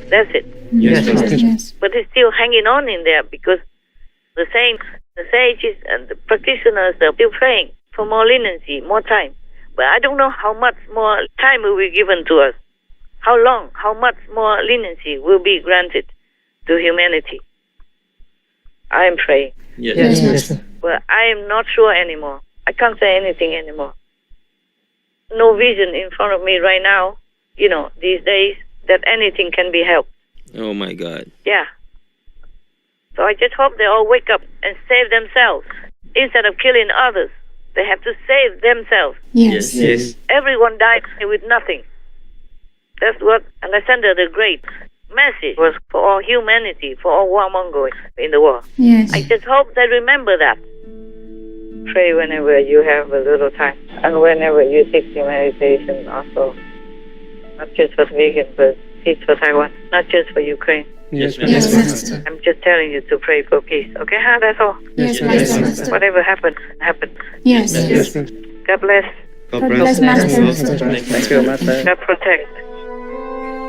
That's it. Yes. But it's still hanging on in there because the saints, the sages, and the practitioners are still praying for more leniency, more time. But I don't know how much more time will be given to us. How long, how much more leniency will be granted to humanity. I am praying. Yes. But I am not sure anymore. I can't say anything anymore. No vision in front of me right now, these days, that anything can be helped. Oh my God. Yeah. So I just hope they all wake up and save themselves. Instead of killing others, they have to save themselves. Yes. Everyone died with nothing. That's what Alexander the Great message was for all humanity, for all warmongers in the world. Yes. I just hope they remember that. Pray whenever you have a little time, and whenever you take your meditation also. Not just for vegan, but peace for Taiwan, not just for Ukraine. Yes, Master. I'm just telling you to pray for peace. Okay, that's all. Yes, Master. Whatever happened, happened. Yes. God bless. God bless, Master. Thank you, Master. God protect.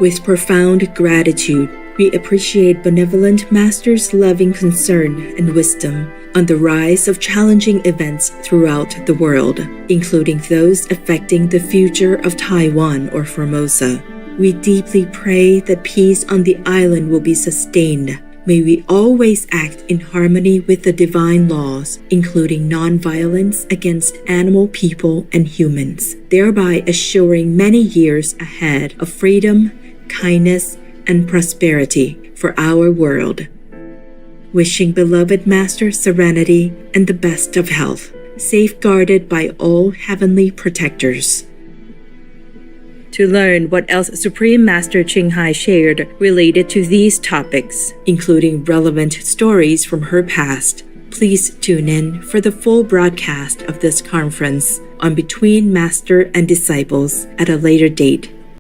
With profound gratitude, we appreciate Benevolent Master's loving concern and wisdom on the rise of challenging events throughout the world, including those affecting the future of Taiwan or Formosa. We deeply pray that peace on the island will be sustained. May we always act in harmony with the divine laws, including non-violence against animal, people, and humans, thereby assuring many years ahead of freedom, kindness, and prosperity for our world. Wishing beloved Master serenity and the best of health, safeguarded by all heavenly protectors. To learn what else Supreme Master Ching Hai shared related to these topics, including relevant stories from her past, please tune in for the full broadcast of this conference on Between Master and Disciples at a later date.